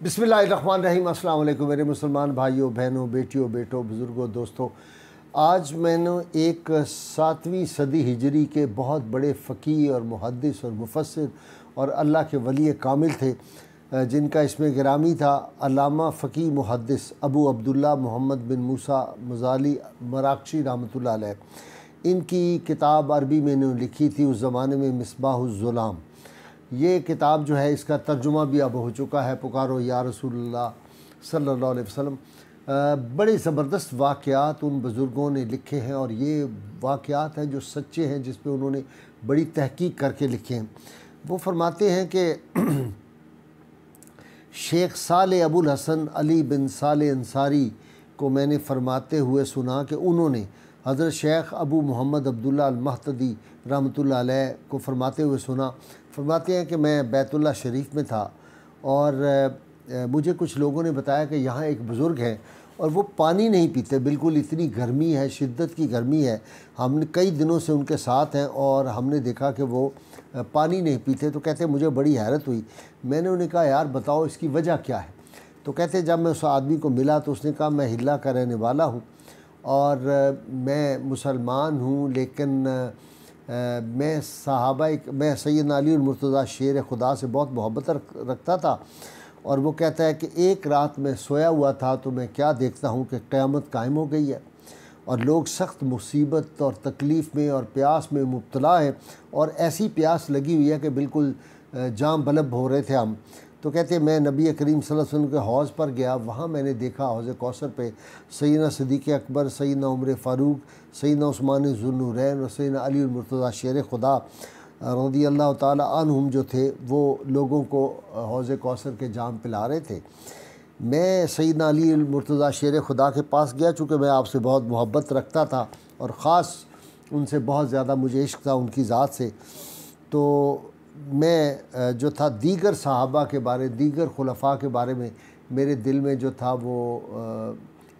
बिस्मिल्लाहिर्रहमानिर्रहीम। अस्सलाम वालेकुम मेरे मुसलमान भाइयों बहनों बेटियों बेटों बुज़ुर्गों दोस्तों। आज मैंने एक 7वीं सदी हिजरी के बहुत बड़े फ़क़ीह और मुहद्दिस और मुफ़स्सिर और अल्लाह के वली कामिल थे, जिनका इसमें गिरामी था अल्लामा फ़क़ीह मुहद्दिस अबू अब्दुल्ला मोहम्मद बिन मूसा मज़ाली मराकशी रहमतुल्लाह अलैह। इनकी किताब अरबी में इन्होंने लिखी थी उस ज़माने में, मिसबाहुज़्ज़ुलाम। ये किताब जो है इसका तर्जुमा भी अब हो चुका है, पुकारो या रसूलल्लाह सल्लल्लाहु अलैहि वसल्लम। बड़े ज़बरदस्त वाक़यात उन बुज़ुर्गों ने लिखे हैं और ये वाक़यात हैं जो सच्चे हैं, जिस पे उन्होंने बड़ी तहकीक करके लिखे हैं। वो फरमाते हैं कि शेख साले अबुल हसन अली बिन साले अंसारी को मैंने फरमाते हुए सुना कि उन्होंने हज़रत शेख अबू मोहम्मद अब्दुल्ला अल-महतदी रहमतुल्लाह अलैह को फरमाते हुए सुना। फरमाते हैं कि मैं बैतुल्लाह शरीफ में था और मुझे कुछ लोगों ने बताया कि यहाँ एक बुज़ुर्ग हैं और वो पानी नहीं पीते, बिल्कुल इतनी गर्मी है, शिद्दत की गर्मी है। हमने कई दिनों से उनके साथ हैं और हमने देखा कि वो पानी नहीं पीते। तो कहते मुझे बड़ी हैरत हुई। मैंने उन्हें कहा यार बताओ इसकी वजह क्या है। तो कहते जब मैं उस आदमी को मिला तो उसने कहा मैं हिल्ला का रहने वाला हूँ और मैं मुसलमान हूँ, लेकिन मैं सैयदना अली मुर्तज़ा शेर खुदा से बहुत मोहब्बत रखता था। और वो कहता है कि एक रात में सोया हुआ था तो मैं क्या देखता हूँ कि क़यामत कायम हो गई है और लोग सख्त मुसीबत और तकलीफ़ में और प्यास में मुब्तला हैं और ऐसी प्यास लगी हुई है कि बिल्कुल जाम बलब हो रहे थे हम। तो कहते हैं मैं नबी करीम सल्लल्लाहु अलैहि वसल्लम के हौज़ पर गया, वहाँ मैंने देखा हौज़ कौसर पे सैयदना सिद्दीक़ अकबर, सैयदना उमर फ़ारूक, सैयदना उस्मान ज़ुन्नूरैन और सैयदना अली मुर्तज़ा शेर खुदा रज़ियल्लाहु ताला अन्हुम जो थे वो लोगों को हौज़ कौसर के जाम पिला रहे थे। मैं सैयदना अली मुर्तज़ा शेर खुदा के पास गया, चूँकि मैं आपसे बहुत मोहब्बत रखता था और ख़ास उनसे बहुत ज़्यादा मुझे इश्क था उनकी ज़ात से। तो मैं जो था दीगर सहाबा के बारे, दीगर खुलफ़ा के बारे में मेरे दिल में जो था वो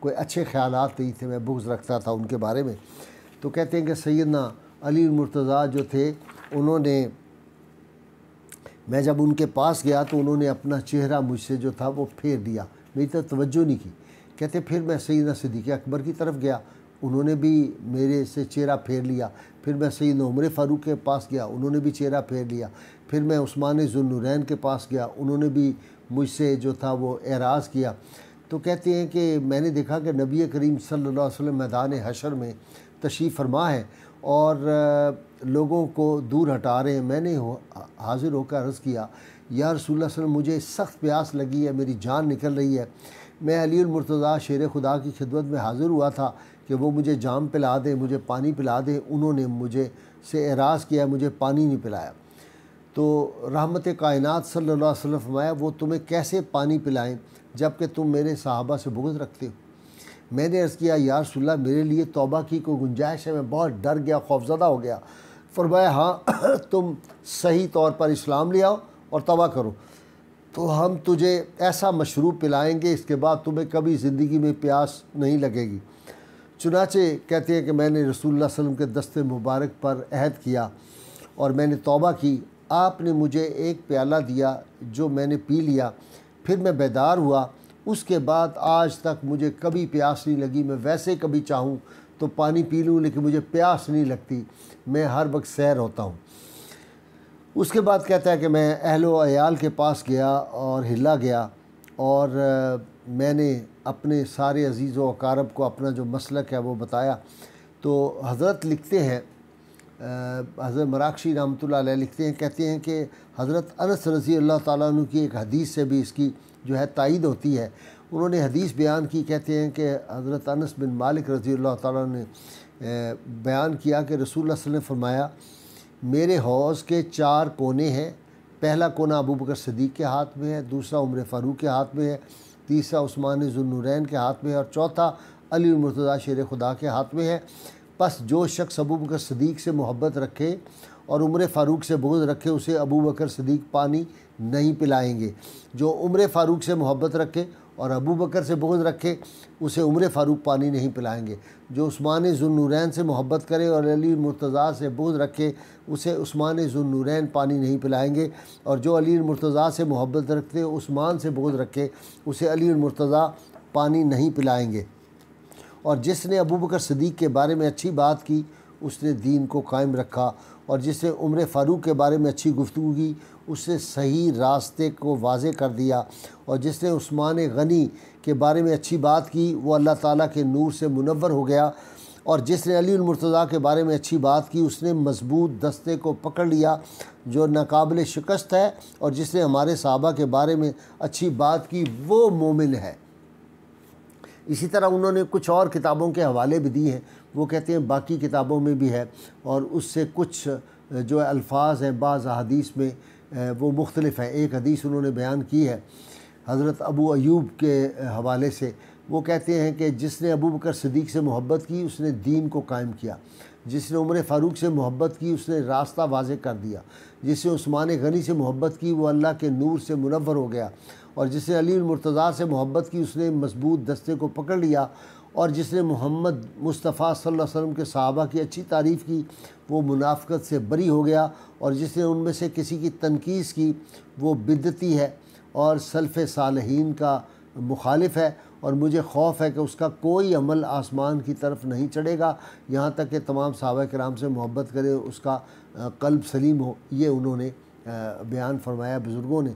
कोई अच्छे ख़यालात नहीं थे, मैं बुग़्ज़ रखता था उनके बारे में। तो कहते हैं कि सैयदना अली मुर्तज़ा जो थे उन्होंने, मैं जब उनके पास गया तो उन्होंने अपना चेहरा मुझसे जो था वो फेर दिया, मेरी तरफ तवज्जो नहीं की। कहते फिर मैं सैयदना सिद्दीक़ अकबर की तरफ गया, उन्होंने भी मेरे से चेहरा फेर लिया। फिर मैं सैयदना उमर फ़ारूक के पास गया, उन्होंने भी चेहरा फेर लिया। फिर मैं उस्मान ज़ुन्नूरैन के पास गया, उन्होंने भी मुझसे जो था वो एराज़ किया। तो कहते हैं कि मैंने देखा कि नबी करीम सल्लल्लाहु अलैहि वसल्लम मैदान हशर में तशरीफ़ फरमा है और लोगों को दूर हटा रहे हैं। मैंने हाज़िर होकर अर्ज़ किया या रसूलुल्लाह सल्लल्लाहु अलैहि वसल्लम मुझे सख्त प्यास लगी है, मेरी जान निकल रही है। मैं अली मुर्तज़ा शेर खुदा की खिदमत में हाज़िर हुआ था कि वो मुझे जाम पिला दें, मुझे पानी पिला दें। उन्होंने मुझे से एराज़ किया, मुझे पानी नहीं पिलाया। तो रहमत कायनात सल्लल्लाहु अलैहि वसल्लम फरमाया वो तुम्हें कैसे पानी पिलाएं जबकि तुम मेरे सहाबा से बुग़्ज़ रखते हो। मैंने अर्ज़ किया या रसूलल्लाह मेरे लिए तौबा की कोई गुंजाइश है, मैं बहुत डर गया, खौफज़दा हो गया। फरमाया हाँ तुम सही तौर पर इस्लाम ले आओ और तौबा करो तो हम तुझे ऐसा मशरूब पिलाएंगे इसके बाद तुम्हें कभी ज़िंदगी में प्यास नहीं लगेगी। चुनाचे कहते हैं कि मैंने रसूलुल्लाह सल्लल्लाहु अलैहि वसल्लम के दस्ते मुबारक पर अहद किया और मैंने तौबा की। आपने मुझे एक प्याला दिया जो मैंने पी लिया, फिर मैं बेदार हुआ। उसके बाद आज तक मुझे कभी प्यास नहीं लगी। मैं वैसे कभी चाहूँ तो पानी पी लूँ लेकिन मुझे प्यास नहीं लगती, मैं हर वक्त सैर होता हूँ। उसके बाद कहता है कि मैं अहलो अयाल के पास गया और हिला गया और मैंने अपने सारे अज़ीज़ व अकारब को अपना जो मसलक है वो बताया। तो हज़रत लिखते हैं, हज़रत मराकशी रहमतुल्लाह अलैह लिखते हैं, कहते हैं कि हज़रत अनस रज़ी अल्लाह ताला अन्हु की एक हदीस से भी इसकी जो है तायीद होती है। उन्होंने हदीस बयान की, कहते हैं कि हज़रत अनस बिन मालिक रज़ी अल्लाह ताला ने बयान किया कि रसूलुल्लाह सल्लल्लाहु अलैहि वसल्लम ने फरमाया मेरे हौज़ के 4 कोने हैं। पहला कोना अबू बकर सिद्दीक़ के हाथ में है, दूसरा उमर फ़ारूक के हाथ में है, तीसरा उस्मान ज़ुन्नूरैन के हाथ में है और चौथा अली मुर्तज़ा शेर खुदा के हाथ में है। बस जो शख्स अबू बकर सिद्दीक़ से मोहब्बत रखे और उमर फ़ारूक से बुग़्ज़ रखे उसे अबू बकर सिद्दीक़ पानी नहीं पिलाएंगे। जो उमर फ़ारूक से मोहब्बत रखे اور ابو بکر سے بغض رکھے اسے عمر فاروق پانی نہیں پلائیں گے۔ جو عثمان ذو النورین سے محبت کرے اور علی المرتضیٰ سے بغض رکھے اسے عثمان ذو النورین پانی نہیں پلائیں گے، اور جو علی المرتضیٰ سے محبت رکھتے عثمان سے بغض رکھے اسے علی المرتضیٰ پانی نہیں پلائیں گے۔ اور جس نے ابو بکر صدیق کے بارے میں اچھی بات کی اس نے دین کو قائم رکھا، اور جس نے عمر فاروق کے بارے میں اچھی گفتگو کی اس نے صحیح راستے کو واضح کر دیا، اور جس نے عثمان غنی کے بارے میں اچھی بات کی وہ اللہ تعالیٰ کے نور سے منور ہو گیا، اور جس نے علی المرتضیٰ کے بارے میں اچھی بات کی اس نے مضبوط دستے کو پکڑ لیا جو ناقابل شکست ہے، اور جس نے ہمارے صحابہ کے بارے میں اچھی بات کی وہ مومن ہے۔ اسی طرح انہوں نے کچھ اور کتابوں کے حوالے بھی دیے ہیں، وہ کہتے ہیں باقی کتابوں میں بھی ہے، اور اس سے کچھ جو الفاظ ہیں بعض احادیث میں وہ مختلف ہیں۔ ایک حدیث انہوں نے بیان کی ہے حضرت ابو ایوب کے حوالے سے، وہ کہتے ہیں کہ جس نے ابو بکر صدیق سے محبت کی اس نے دین کو قائم کیا، جس نے عمر فاروق سے محبت کی اس نے راستہ واضح کر دیا، جس نے عثمان غنی سے محبت کی وہ اللہ کے نور سے منور ہو گیا، اور جس نے علی المرتضیٰ سے محبت کی اس نے مضبوط دستے کو پکڑ لیا، اور جس نے محمد مصطفیٰ صلی اللہ علیہ وسلم کے صحابہ کی اچھی تعریف کی وہ منافقت سے بری ہو گیا، اور جس نے ان میں سے کسی کی تنقیص کی وہ بدعتی ہے اور سلف صالحین کا مخالف ہے، اور مجھے خوف ہے کہ اس کا کوئی عمل آسمان کی طرف نہیں چڑھے گا یہاں تک کہ تمام صحابہ کرام سے محبت کرے، اس کا قلب سلیم ہو۔ یہ انہوں نے بیان فرمایا بزرگوں نے۔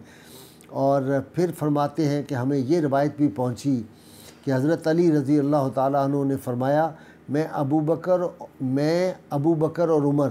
اور پھر فرماتے ہیں کہ ہمیں یہ روایت بھی پہنچی کہ حضرت علی رضی اللہ تعالیٰ عنہ نے فرمایا میں ابو بکر اور عمر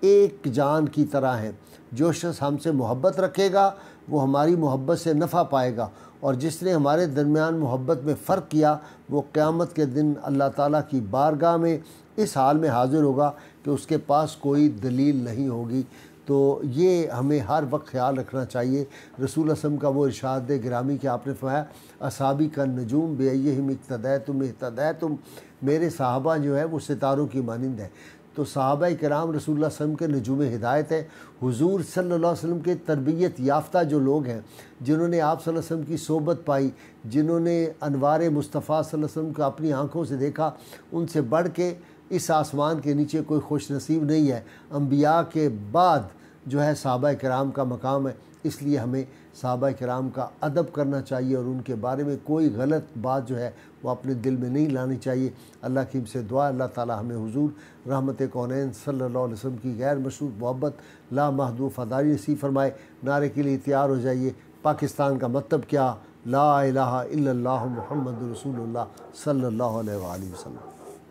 ایک جان کی طرح ہیں، جو شخص ہم سے محبت رکھے گا وہ ہماری محبت سے نفع پائے گا، اور جس نے ہمارے درمیان محبت میں فرق کیا وہ قیامت کے دن اللہ تعالیٰ کی بارگاہ میں اس حال میں حاضر ہوگا کہ اس کے پاس کوئی دلیل نہیں ہوگی۔ تو یہ ہمیں ہر وقت خیال رکھنا چاہیے۔ رسول اللہ صلی اللہ علیہ وسلم کا وہ ارشاد گرامی کہ آپ نے فرمایا اصحابی کا نجوم بأیہم اقتدیتم اہتدیتم، میرے صحابہ جو ہے وہ ستاروں کی مانند ہے۔ تو صحابہ کرام رسول اللہ صلی اللہ علیہ وسلم کے نجوم ہدایت ہے۔ حضور صلی اللہ علیہ وسلم کے تربیت یافتہ جو لوگ ہیں جنہوں نے آپ صلی اللہ علیہ وسلم کی صحبت پائی، جنہوں نے انوار مصطفیٰ صلی اللہ علیہ وسلم کو اپنی آنکھوں سے دیکھا، ان سے بڑھ کے اس آسمان کے نیچے کوئی خوش نصیب نہیں ہے۔ انبیاء کے بعد جو ہے صحابہ کرام کا مقام ہے، اس لیے ہمیں صحابہ کرام کا ادب کرنا چاہیے اور ان کے بارے میں کوئی غلط بات جو ہے وہ اپنے دل میں نہیں لانی چاہیے۔ اللہ کی ہم سے دعا اللہ تعالی ہمیں حضور رحمت کونین صلی اللہ علیہ وسلم کی غیر مشروط محبت لامحدود فداری نصیب فرمائے۔ نعرے کے لیے تیار ہو جائیے۔ پاکستان کا مطلب کیا؟ لا الہ الا اللہ محمد رسول اللہ صلی اللہ علیہ وآلہ وسلم۔